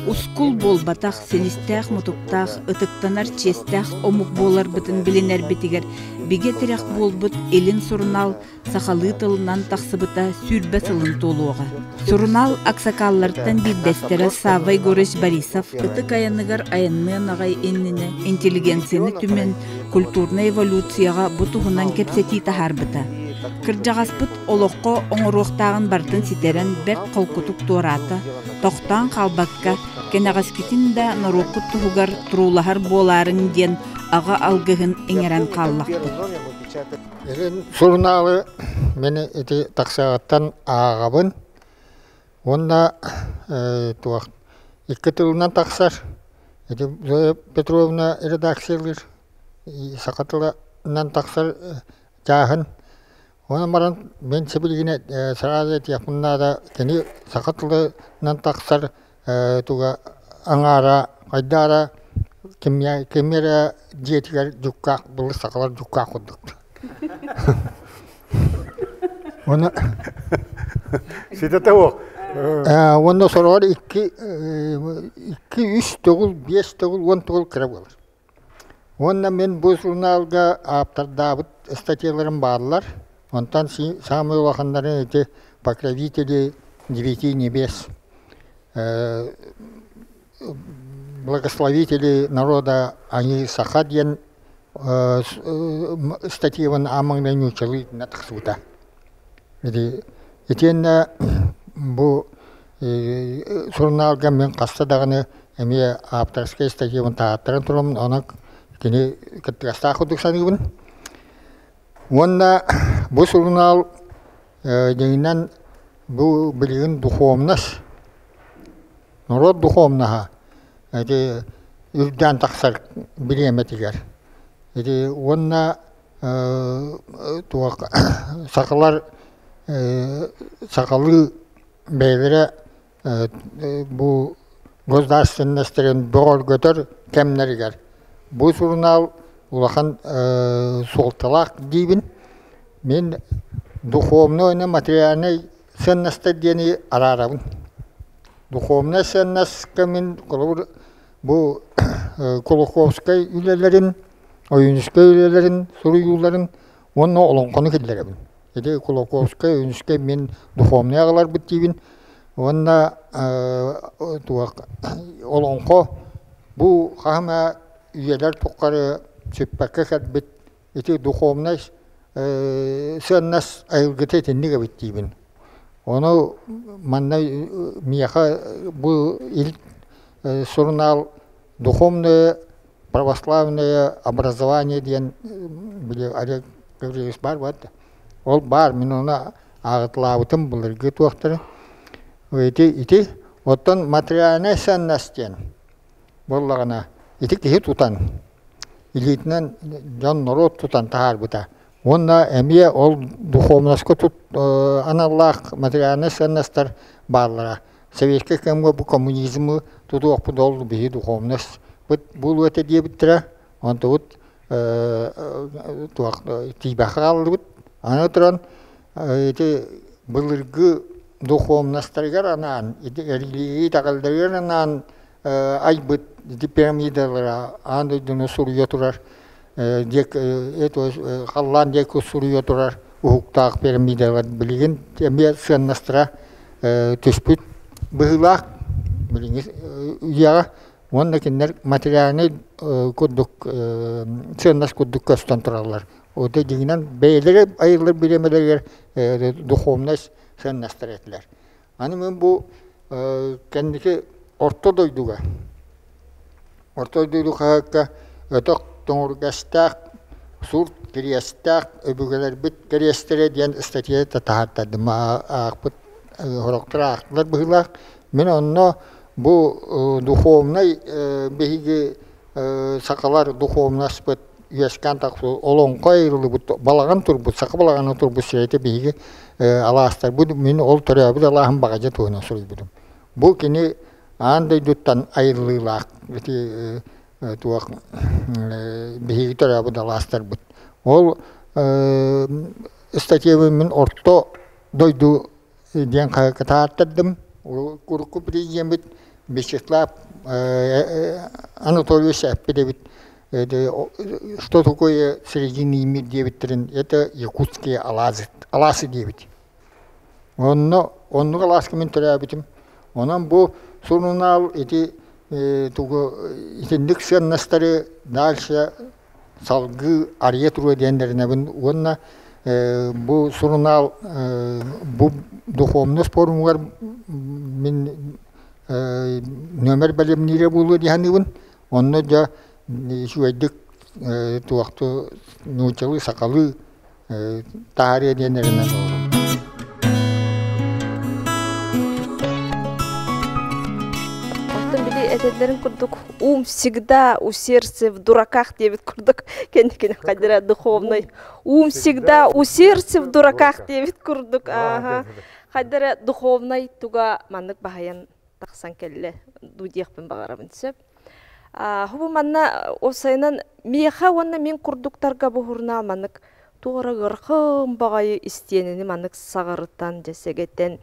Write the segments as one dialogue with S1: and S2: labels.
S1: Ускул болбатах, селистах, мутуктах, ытыктанар честах, омук болар бытын билинер битигер, биге тирек болбут элин сурунал, сахалы тылынан тахсыбыта сүрбе тылын толуға. Сурунал аксакаллардан билдестере Савай Горыш Борисов, ытык аянныгар аянны нагай эннине, интеллигенцияны түмен, культурна эволюцияға бутуғынан кепсети тахарбыта. Кырджагаспыт олоққа оңыруқтағын бартын ситерен бәт қолкутук туарата, тоқтан қалбакка, кенағаскетін да нұрукут тұғығар тұрулахар боларын ден аға алғығын еңерен қаллақпы.
S2: Сурналы мені эти тақсағаттан ағабын, онда екі тылынан тақсар, Зоя Петровна редакциялыр, сақатылынан тақсар жағын. Оны маран мен себілгіне саразы тияпыннада кені сақатылынан тақсар туға аңара, қайдара, кемері диетігер жүккақ, бұл сақалар жүккақ құдықты. Оны...
S3: Сететі оқ?
S2: Онда сұрағар 2-3 тұғыл, 5 тұғыл, 10 тұғыл кірі болыр. Онда мен бұл журналға аптардабыт статьяларым барлар. Онтан самый улахандарын эти покровители 9 небес, благословители народа, они сахадьян статьеван амангнаню чалы на тахсута. Етен бұл журналға мен қастадағыны әме авторскай статьеван тағаттарын тұрым, оны кені кіттіғаста құдық санығын. Онда бұл журнал дегеннен бұл білген духовнас, народ духовнаға, үрден тақсар білеметігер. Онда сақалы бәйлері бұл государственностерін доғыр көтір кәмнергер. Бұл журнал улахан солталақ дейбін, мен духовный материальный ценності дені арарабын. Духовный ценності мен бұл Кулаковскай үйлелерін, Ойынышкай үйлелерін, Сұруюларын, оны олонқаны келдеребін. Кулаковскай, Ойынышкай мен духовный ағылар бұд дейбін, оны олонқы бұл қағыма үйелер тұққары сөппәкке кәдбет, еті духовный сөннәс айылгыты теннеге біттейбін. Оны манна мияха бұл ил журнал духовное, православное образование дейін біле арек көрегіз бар бәді. Ол бар, мен оны ағытлауытым бұлырғы туақтыры. Еті оттан материальный сөннәстен болағына еті кехі тұтан. Илитнен жан народ тутан тахар бута. Онна эмие ол духовнаско тут аналлах материальный ценностар барлара. Советский кемге бу коммунизмы туту окпудол бии духовность. Бул өте дебиттера, онта вот туак тибахал вот. Аны туран эти былыргы духовностаргар анан, эти религии тагылдыргар анан айбыт пирамидалара андай дүні сүрге тұрар. Қаллан дек сүрге тұрар. Уғықтағы пирамидалар білген. Теме сыннастыра түспіт бұғылақ. Үйяға онда кендер материалны сыннас күддік көстен тұралар. Ода дегенен бәйлері айылыр білемелер духовнас сыннастыр етілер. Аны мен бұл кәндікі орта дойдуға. Орта дойдуға өтіқ тоңырғастақ, сұр керестақ, өбігілер біт керестері дейін статья татағаттады. Ақпыт ғырықтыр ақтылар бұғылақ. Мен онына бұл духовнай бейгі сақалар духовнас бұт üyeskan taqsı olon qayırlı bu balağan turbu saqı balağan turbu şeyte bihi alastar bu min ol törəbi də Allahın bagaca toyuna soruy budum. Bu kini anday duttan ayrılıq biti tuaq bihi törəbi də alastar bu. Ol statiyemin orto doydu diyen katattırdım. O kuruku biriyemit Beşiktaş Anatoliya Şehir'de bit что такое серединный мир девяттерин это якутские аласы девять. Онно аласки мен төрәбитим. Онан бу сурунал эти тугу итендик сеннастары дальше салгы арьетру дендерне бун онна bu surunal bu духовный спорумlar min nömer bölümleri bulu dihanıbın. Onu da şu eddik tuaqtu nuçalı sakalı tarih diyenlerine doğru.
S4: Этелерин курдук ум всегда у сердца в дураках девять курдук кенекене кадира духовной ум всегда у сердца в дураках девять курдук ага кадира духовной туга маннык бахаян таксан келле дудиякпен багарабын сөп хубу манна осайнан меха онна мен курдуктарга бухурна маннык тугара гыркым багайы истенени маннык сагарыттан жесегеттен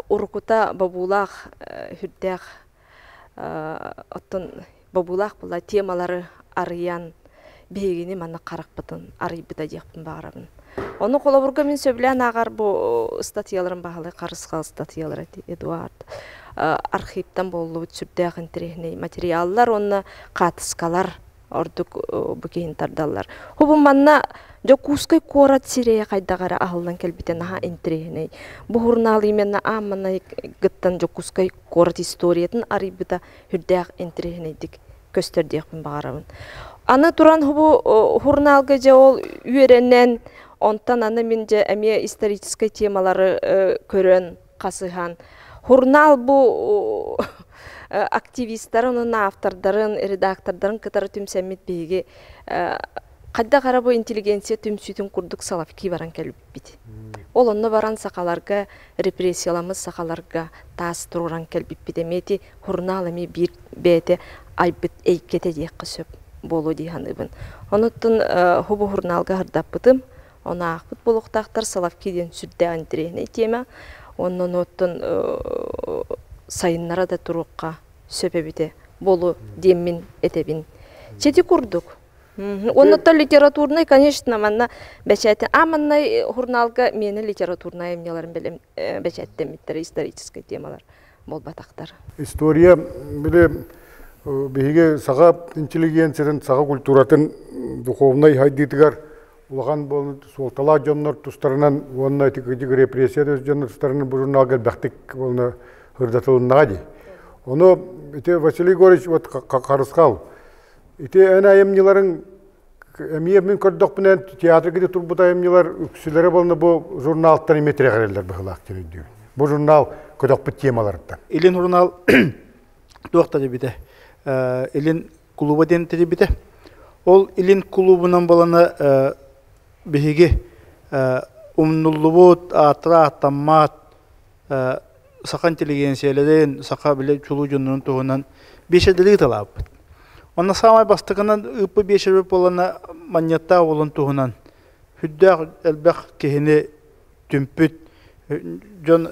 S4: урукута бабулах хүрдэх оттон бабулах була темалары арыян бегини мана каракпытын арыйбыта жекпин багарабын. Оны колобурга мен сөблән агар бу статьяларын багалы карыскал статьялар Эдуард архивтан болуу сүрдәк интерехне материаллар онна катыскалар ордук букейин тардаллар. Хубу манна жокускай корат сирее кайдагара ахылдан келбитен аха интерехне. Бу журнал именно амана гыттан жокускай корат историятын арыйбыта хүрдәк интерехне дик көстөрдекпин багарабын. Аны туран хубу журналга же ол үйренен онтан аны мен же эме исторический темалары көрөн касыхан. Журнал бу активисттарын, автордарын, редактордарын кытары түмсәммит бейге кадда карабу интеллигенция түмсүтүн курдук салавки баран келип бит. Ол онно баран сакаларга репрессияламыз сакаларга таас туруран келип бит эмети журнал эми бир бете айбыт эйкете дек кысып болу диханыбын. Онуттун хубу журналга хырдаппытым. Она акпыт болуктактар салавкиден сүрдө антрехне тема. Оннон оттун сайыннара да турукка сөпебите болу деммин этебин. Чети курдук. Оннотта литературный, конечно, манна бечәте. Аманнай журналга мени литературный эмнелерин белем бечәттемиттер исторический темалар болбатактар.
S3: История биле биге сага интеллигенциянын, сага культуратын духовный хайдитигар улган бол солтала жоннор тустарынан онна тикиги репрессия жоннор тустарынан бу журналга бактык болна хырдатылыннади. Оны ите Василий Егорович вот карыскал. Ите ана эмниларын эмие мен көрдөк менен театрга турбута эмнилар үксүлөрө болну бу журналттан эметре карайлар быхлак жүрүндү. Бу журнал көдөк бит темалардан.
S5: Илин журнал туакта дебите. Илин клубу ден дебите. Ол илин клубунан баланы биһиги умнуллубут атра таммат сака интеллигенциялерден сака биле чулуу жонунун тугунан бешедели талап. Онна самай бастыгынан ыппы бешебеп болана маньятта болон тугунан хүддәк элбек кехине түмпүт жон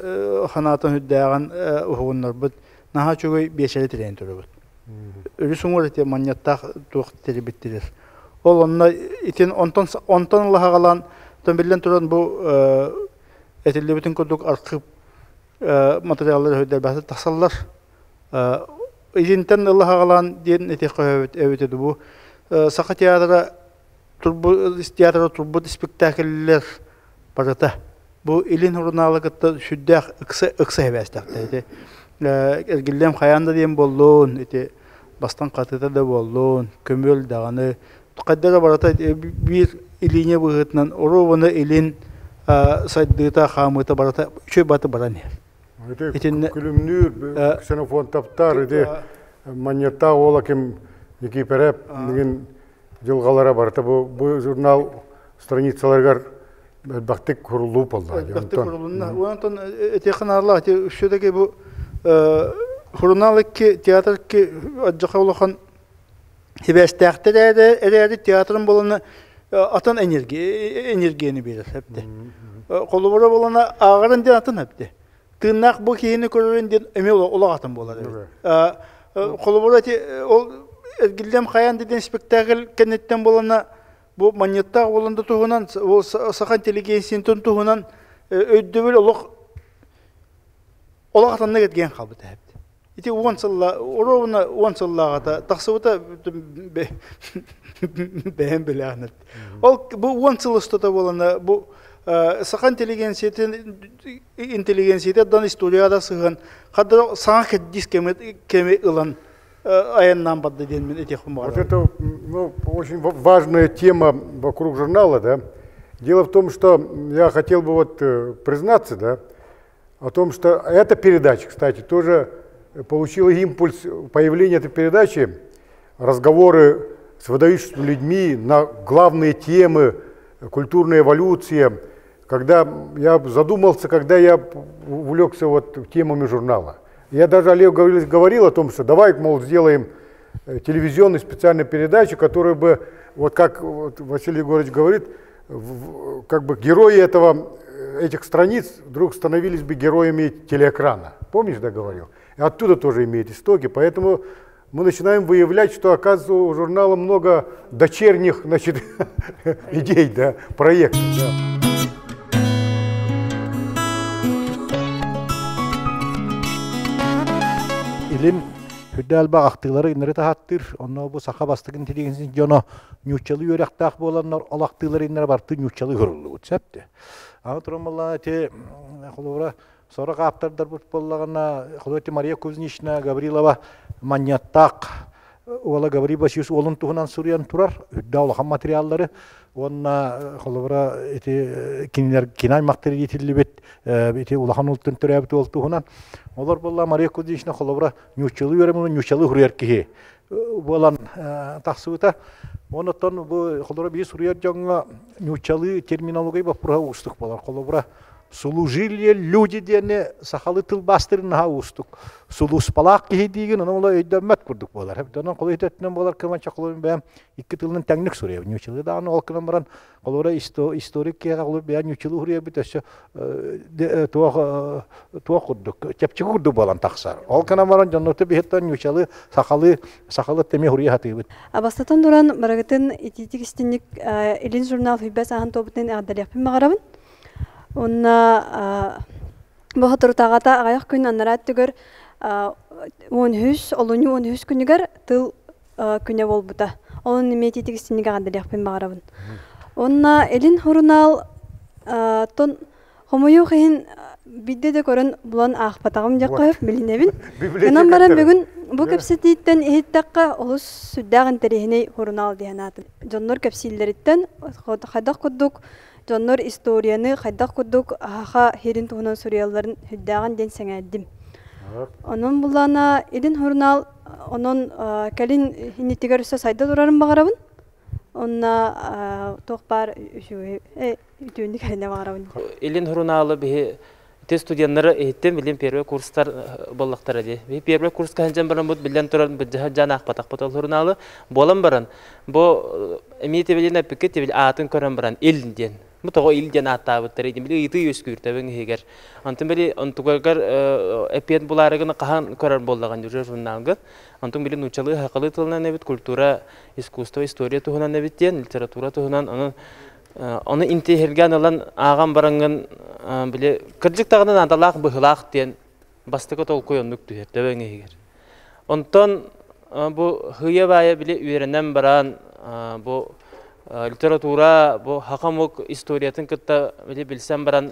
S5: ханатын хүддәган угуннар бут наха чөгөй бешеде тирен турбут. Өрүсүңөр те маньятта тук тербиттирер. Ол онна итен онтон лагалан төмбелен туран бу этелде бүтүн көдүк аркып материаллар хөдөр басы тасаллар. Идинтен лагалан ден эте көбөт өтөдү бу. Сака театрда турбу спектакльлер барата. Бу илин журналыгытта сүддәк ыксы хәбәстәкте. Эргиллем хаянда дем боллун, эте бастан катыта да боллун, көмөл даганы каддара барата бир илине быгытнан орованы илин сайдыта хамыта барата чөй баты баран.
S3: Итин күлүмнүр ксенофон таптар иде маньята ола ким эки переп деген жылғалара барыта bu журнал страницаларгар бактык курулуу болду.
S5: Бактык курулуна. Онтон этеханарлар те үшөдеги бу журналыкки театрки ажака улахан хебестекте де театрын болуна атын энергияны берер хепте. Колубора болуна агарын ден атын хепте. Тыннак бу кийини көрөрүн ден эме улак атын болар. Колубора те ол Ergillem Hayan dediğin spektakl kennetten bolana bu manyatta olanda tuğunan o sakan inteligensiyin tuğunan ödübül olaq atanına getken kalbıda hep. İti uvansalla orovuna uvansallağa da taksıvıda beğen bile ahnet. Ol bu uvansallasta da bolana bu sakan inteligensiyetin dan istoriyada sığın kadar sana kedis kemi ılan Вот
S3: это очень важная тема вокруг журнала, да. Дело в том, что я хотел бы признаться, да, о том, что эта передача, кстати, тоже получила импульс появления этой передачи, разговоры с выдающимися людьми на главные темы, культурная эволюция. Когда я задумался, когда я увлекся темами журнала. Я даже Олег говорил о том, что давай, мол, сделаем телевизионную специальную передачу, которая бы, как Василий Егорович говорит, как бы герои этих страниц вдруг становились бы героями телеэкрана. Помнишь, да, говорил? И оттуда тоже имеет истоки, поэтому мы начинаем выявлять, что, оказывается, у журнала много дочерних, значит, идей, да, проектов, да.
S6: Илин хүддәл бағақтылары иннері тахаттыр. Онна bu сақа бастығын тедегенсін жоно нючалы өряқтақ боланлар алақтылары иннері барты нючалы көрілі өтсәпті. Аңы тұрмалла те қолуыра сора қаптардар бұт болағына қолуэте Мария Кузнична, Гаврилова маньяттақ ола Гаврил Басиус олын туғынан Суриян тұрар. Хүдді олақан материаллары онна қолуыра кинай мақтары етілі бет улахан ұлттың түрі әбіті ол туғынан. Олар болла Мария Кузнична қолуыра нючалы өремін, нючалы хүрер кеге болан тақсыбыта. Онықтан қолуыра бей Сурияр жаңға нючалы терминология бапыра ұстық болар. Қолуыра служили люди дене сахалы тыл бастырына устук. Сулус палак кеге деген, оны ола өйдәмәт күрдік болар. Хәптанан қолы ететінен болар кыманча қолы бәм икі тылының тәңнік сүрия. Нючылы дағаны ол кынан баран қолыра историк кеға қолы бәм нючылы хүрия бітәсі туа күрдік. Тәпчі күрді болан тақсар. Ол кынан баран жанноты бейттен нючылы сахалы теме хүрия хаты бит.
S7: Абастатан дұран барағытын ититік істінік илин журнал хүбәс ағын тобытын ағдарияқпен мағарабын. Онна бахатыр тағата ағаяқ күн анарат түгір 10 олуны 10 күнігер тыл күне бол бұта. Оның немететік істінік ағадырияқпен бағарабын. Онна елін хұрынал тон хомойу қиын бидде де көрін бұлан ағпатағым дек қойып білінебін. Онан баран бүгін бұл көпсетейттен ехеттаққа олыс сүддағын тәрехіне хұрынал дейін атын. Жоннор көпсейлеріттен қайдақ күддік Жоннор историяны қайдақ күддік аға херін туғынан сүрияларын хүддаған ден сәңәддім. Onun bulana edin hurnal onun kalin hinitigar üstü sayda durarım bağırabın. Onna toqbar şu ütündük haline bağırabın.
S8: Edin hurnalı bir test studiyanları eğitim bilim perve kurslar bollaqtar edi. Bir perve kurs kancan baran bud bilen turan bidjan aqpatak patal hurnalı bolan baran. Bu emiyete bilene pikete bil atın koran baran elden. Mutlaka ilgen atta buttarıydı. Bile iti yüskürte ben heger. Antın bile antugar epiyat bularıgını qahan korar bollağan jurur jurnalgı. Antın bile nuçalı haqalı tılnan nebit kultura, iskustva, istoriya tuhunan nebit diyen, literatura tuhunan onu intehergan olan ağam barangın bile kırcık tağından adalaq bıhılaq diyen bastıqa tol koyonluk tüher ben heger. Ondan bu hıya baya bile öğrenen baran bu literatura bu hakamuk istoriyatın kıtta bile bilsem baran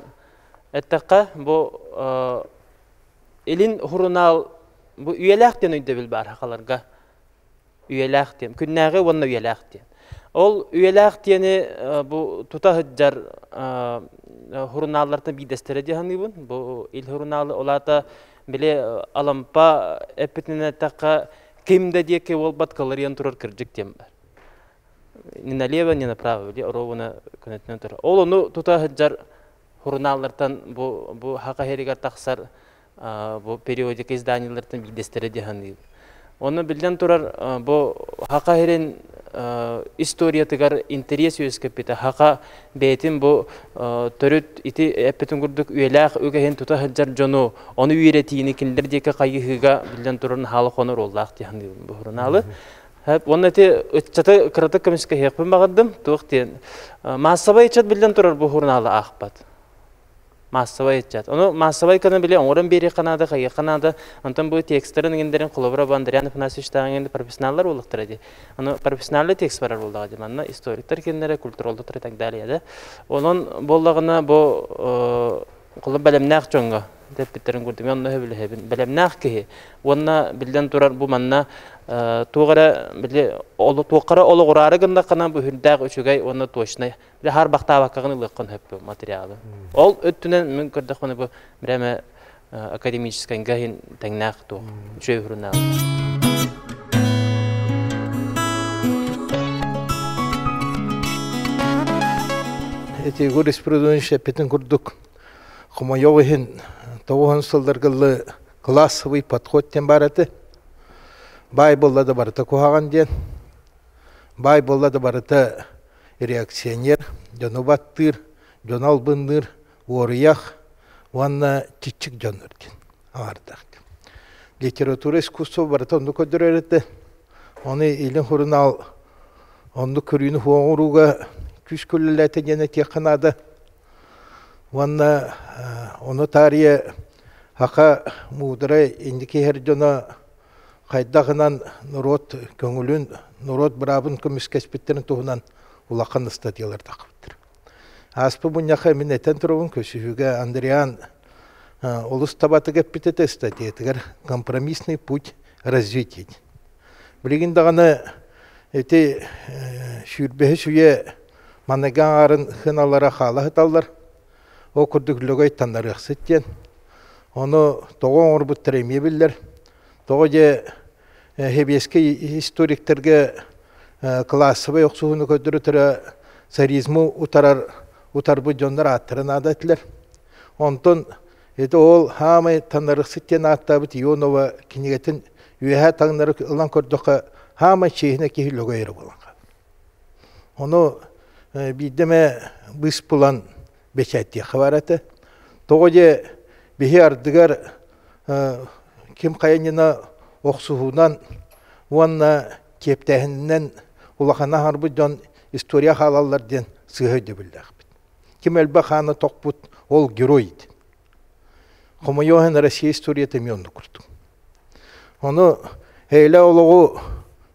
S8: ettekka bu elin hurunal bu üyelak diyen öyle bil bar hakalarga üyelak diyen künnäge wonna üyelak diyen ol üyelak diyeni bu tuta hıccar hurunallardan bir destere diyen bun bu il hurunalı olata bile alampa epitine ettekka kimde diye ki ol batkaları yan turur kırcık diyen bar. ни налево, ни направо, или ровно коннектен тур. Ол ону тута хаджар журналлардан бу хака херигар тахсар бу периодик изданиялардан бидестери деханы. Оны билден турар бу хака херен история тыгар интерес өскөппете хака бетин бу төрүт ити эппетин курдук үелах үгehen тута хаджар жону оны үйретини киндер деке кайыгыга билден турун халы конор оллах деханы бу журналы. Оны те чата кратык комиссия хеппен багадым. Токтен массовый чат билден турар бу журналы ахпат. Массовый чат. Оны массовый кана биле оңорон бери канада, кайы канада. Антон бу текстерин гендерин колобра бандрянов насыштаган профессионаллар улуктырады. Аны профессионаллы текст барар булдагы деманна историктер кендере культуралды tur так далее да. Онун боллагына бу коло белемнак чоңго деп битерин көрдүм. Онно хебилебин белемнак ки. Онна билден турар бу манна тугара биле олу тугара ологурары гында кана бу хүрдәг үчүгәй оны точно. Биле һәр бакта вакыгын лыккан хәп материалы. Ол өттүнен мен көрдүк моны бу биреме академический гәһин тәңнәк ту. Үчөйрүнә.
S9: Эти юриспруденция петен көрдүк. Хомойовын тоғын сылдыргылы классовый подход тен бараты. Байболла да барыта кухаган ден. Байболла да барыта реакционер, жонубаттыр, жоналбындыр, орыях, ванна чичик жоныр ден. Ардақ. Литература искусство барыта онды көдірерді. Оны илин хурунал, онды көрүйіні хуаңыруға күш көліләті жені текінады. Ванна оны тария хака мудырай индики хер жона кайдагынан нурот көңүлүн нурот брабын көмүскеспиттерин тугунан улакан статьялар такыптыр. Аспы буняха минетен турубун көсүгө Андриан улус табаты кеппитете статьятыгар компромиссный путь развития. Билигин даганы эти шүрбе шуе манаган арын хыналара хала хыталлар. О күрдүклөгөй тандар ыксыттен. Оны тоғын орбуттар емебілдер. Тоғы же хебеске историктерге классовый оқсуғыны көдірі түрі царизму утарбы жондар аттырын адатылар. Онтон ол хамы тандар ыксыттен аттабыт Ионова кенегетін үйәһә таңнары ылан көрдіқі хамы чейіне кейлөгөй ері боланға. Оны бидеме бұс бұлан бешәтте хабараты. Тоғы же бихи ардыгар кем қайынына оқсуғынан уанна кептәхіннен улахана харбы жон история халалларден сығыды білдіғ. Кем әлбі ханы тоқпыт ол геройд. Хомойоғын Россия историята мионды күрді. Оны әйлі олығы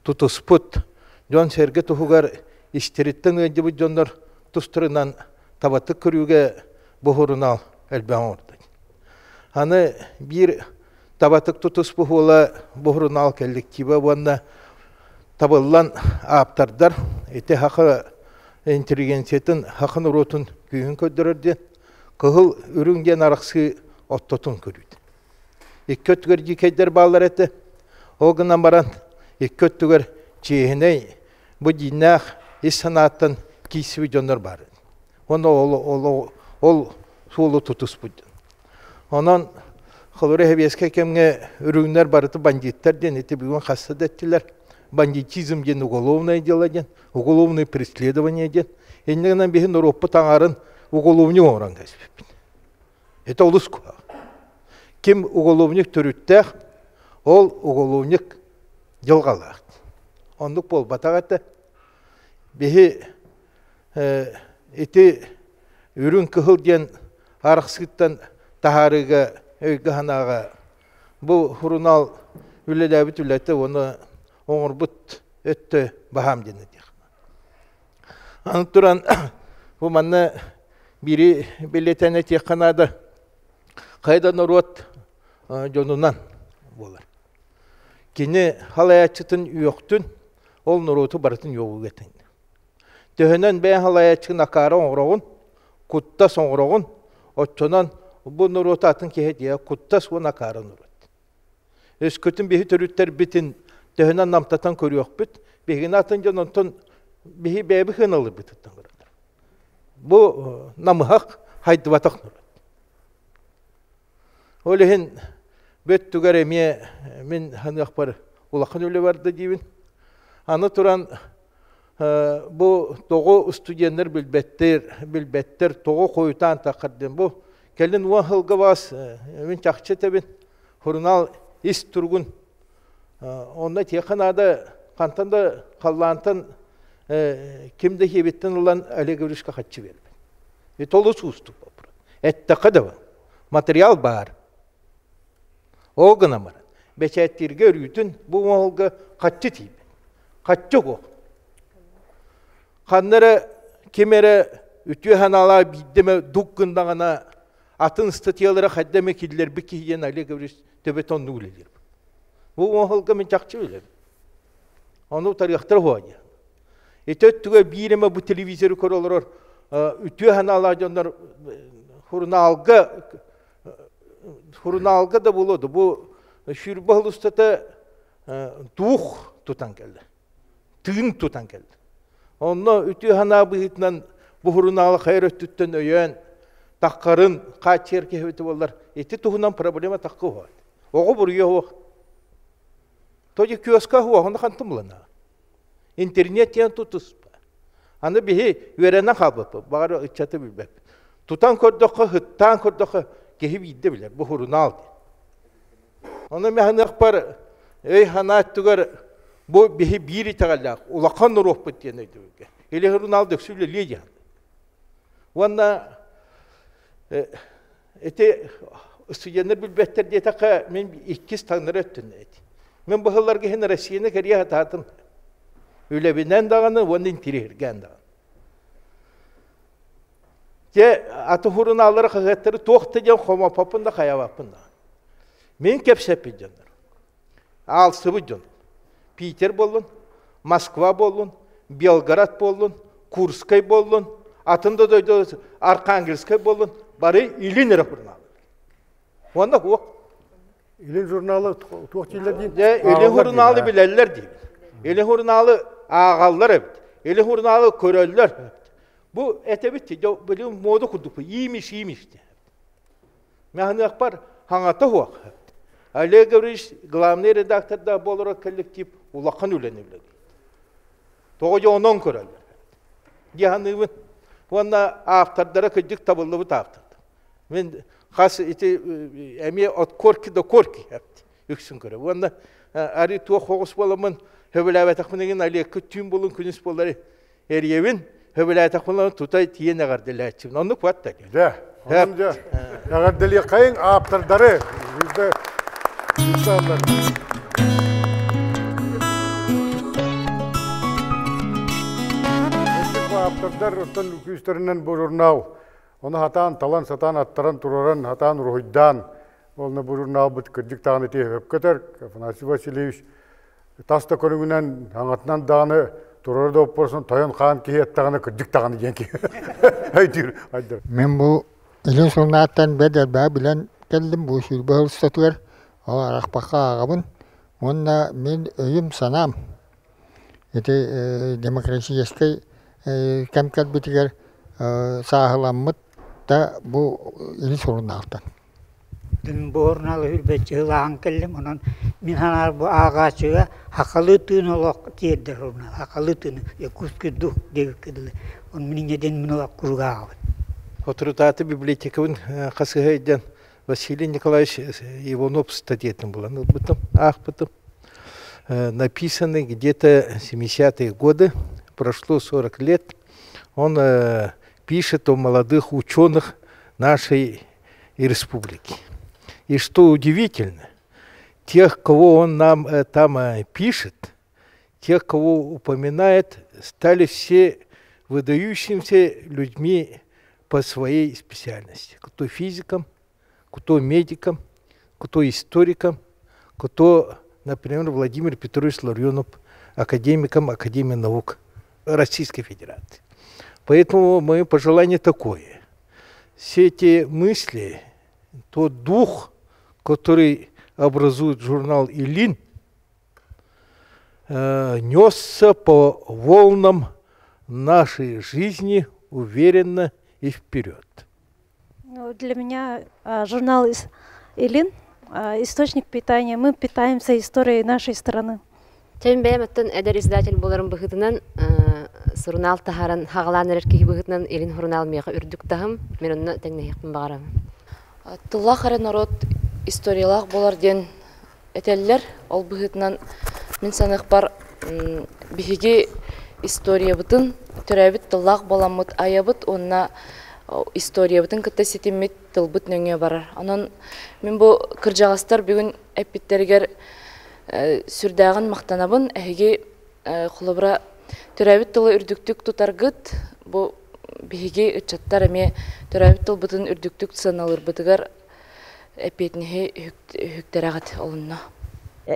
S9: тұтыспыт жон сәрге тұхығар істереттен өйді бұд жондар тұстырынан табаты көрүүгө бухурунал элбен орды. Аны бир табатык тутус бухула бухурунал коллектива ванна табыллан аптардар эте хакы интеллигенциятын хакын уротун күйін көддөрден кыгыл үрүнген араксы оттотун көрүдү. Иккөтгөр жикейдер балар эте огынан баран иккөттүгөр чейиней бу динах исанаттан кийсиби жонор бар. Оны ол сулу тутус бұд. Онан қылыры хебеске кемге үрігінер барыты бандиттер ден, еті бүгін қасты дәттілер. Бандитизм ден уголовное дело ден, уголовное преследование ден. Еннегінен бейін Европа таңарын уголовный оңыран кәсіппін. Это олыс көға. Кем уголовник түріттәқ, ол уголовник жылғалақ. Ондық бол батағаты. Бейі эти үрін кыхыл ден арықсыттан тахарыға өйгі ханага бұл хурунал үлеләбіт үләті оны оңырбыт өтті бағам дені дек. Анып тұран бұл манна бири белетәне тек қанады қайдан ұрот жонунан болар. Кені халаятчытын үйоқтын ол нұроты барытын йоғы кетін. Төхінен бәйін халаятчығын ақары оңырағын, құттас оңырағын, отчонан бұл нұроты атын кеге дея құттас он ақары нұрот. Өз көтін бейі түріттер бітін төхінен намтатан көрі өқ біт, бейгін атын жононтын bihi bäbi hınalı bititten gıradır. Bu namıhak haydıvatak nurad. Olehin böttügar emiye min hanıyak bar ulakın öyle vardı diyevin. Anı turan bu toğu studentler bilbettir toğu koyutan takırdım bu. Kelin uan hılgı vas min çakçı tebin hurnal is turgun. Onda tekanada kantanda kallantan kimde hebitten olan Ali Gürüşka kaççı verdi. Tolu sustuk bu. Ettakı da var. Materyal var. O gına var. Beçettirge örgütün bu malga kaççı tibi. Kaççı o. Kanlara kimere ütüye hanala biddeme dukkundağına atın statiyalara haddeme killer bir kihiyen Ali Gürüş tebeton nüledir. Bu malga men çakçı öyle. Onu tarihtar hoğaya. Ötüge birime bu televizyonu korulur. Ütüye hanala canlar hurnalga da buludu. Bu şürbahlı ustata duh tutan geldi. Tığın tutan geldi. Onunla ütü hana bıhıtından bu hurnalı hayret tütten öyen takkarın kaç yerke heveti bollar. Eti tuğundan problema takkı var. Oğu buraya o. Toji kioska huwa onda kantım bulana. İnternet yan tutus. Anda bihi verene kabı. Bağırı ıçatı bilbek. Tutan kordoqa, hıttan kordoqa gehi bidde biler. Bu hurnal. Ona mehane akbar. Ey hanat tugar bu bihi biri tagallaq. Ulaqan ruh bittiyen eydi. Ele hurnal döksüyle liye. Vanda ete studentler bilbetler diye taqa men ikiz tanrı öttün eydi. Men bu hıllarga hen Rusiyana kariya hatatım. Öyle bilen dağını onun tirihirgen dağını. Ke atı hurnaları kağıtları toxtajan xoma papında xayavapında. Men kepsep edenler. Al sıvıcan. Peter bolun, Moskva bolun, Belgrad bolun, Kurskay bolun, atında da Arkhangelskay bolun. Bari ilin hurnalı. Onda o.
S3: İlin jurnalı toxtiller deyip.
S9: Eli hurnalı bileller deyip. Eli hurnalı ağallar evet. Eli hurnalı köröller. Bu etebitti. Böyle moda kurduk. İyiymiş diye. Mehane akbar hanata huak. Ali Gavriş glavni redaktörda bolarak kollektif ulaqan ülenevler. Toğuca onun köröller. Dihanıvın. Onda aftardara kıcık tabıllı bu taftardı. Ben khas iti emi ot korki da korki yaptı. Yüksün köre. Onda ari tuğa hoğus bolamın höbelave takmınegin ali kütüm bolun künis bolları eriyevin höbelave takmınlar tutay tiye negardeler açım. Onu kuat da.
S3: Ja. Onca. Negardeli kayın aftardara. Bizde insanlar. Aftardar otan küstöründen borurnav. Onu hatan talan satan attaran turaran hatan ruhiddan. Olna borurnav bit kırcık tağını tiye höpketer. Afanasi Vasilievich tasta körüngünen hangatnan dağını turarda opporsun toyon kağın kihiyet tağını kırcık tağını genki. Haydir.
S2: Men bu ilin sonattan bedel bilen geldim bu şürbahıl statüer. O arakbaka ağabın. Onunla men öyüm sanam. Eti demokrasi yeskay kemkel bitiger sağlanmıt da bu ilin sorunlardan.
S10: Dün bu hurnalı hülbetçi hılağın kellim onun min hanar bu ağaçıga hakalı tığını olak tiyerdir hurnal. Hakalı tığını kuskü duh devik kedili. Onun minin yeden min olak kuruga ağabın.
S9: Otorutati bibliotekavın kasıha eden Василий Николаевич Иванов статьетом был. Бытом. Написаны где-то 70-е годы, прошло 40 лет. Он пишет о молодых ученых нашей республики. И что удивительно, тех, кого он нам там пишет, тех, кого упоминает, стали все выдающимися людьми по своей специальности. Кто физиком, кто медиком, кто историком, кто, например, Владимир Петрович Ларионов, академиком Академии наук Российской Федерации. Поэтому мое пожелание такое. Все эти мысли, тот дух, который образует журнал «Илин», несся по волнам нашей жизни уверенно и вперед.
S11: Для меня журнал «Илин» источник питания. Мы питаемся историей нашей страны.
S12: Тем бәмәттен әдер издатель боларын быхытынан сурунал тахаран хагалан эрки быхытынан Илин журнал мега үрдүк тахым мен онны теңнәйәкпен багарам. Тылла хары народ историялар болар ден этеллер ол быхытынан мен санык бар биһиге история бутын төрәбит тыллак боламыт аябыт онна история бутын кытта сетимит тылбыт нөңе барар. Анан мен бу кыржагастар бүгүн эпиттергер сүрдәгән мактанабын әһиге хулыбра төрәбит тылы үрдүктүк тутаргыт бу биһиге ычаттар эме төрәбит тыл бутын үрдүктүк саналыр бытыгар эпетнеһе хүктәрәгәт олунна.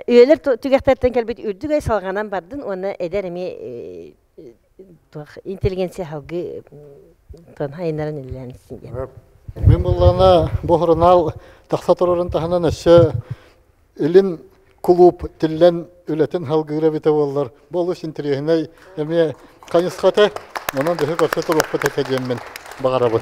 S13: Üyeler tügekterden kelbet ürdük ay salganan bardın ona eder emi inteligensiya halgı hayınların ilgilensin.
S2: Мен буллана бу журнал тахсатырын таханан эше илин клуб тиллен үлетин халгыра бите боллар. Болуш интерегней эме канисхата онан бехе көрсөтүп окпа текедеммен багарабын.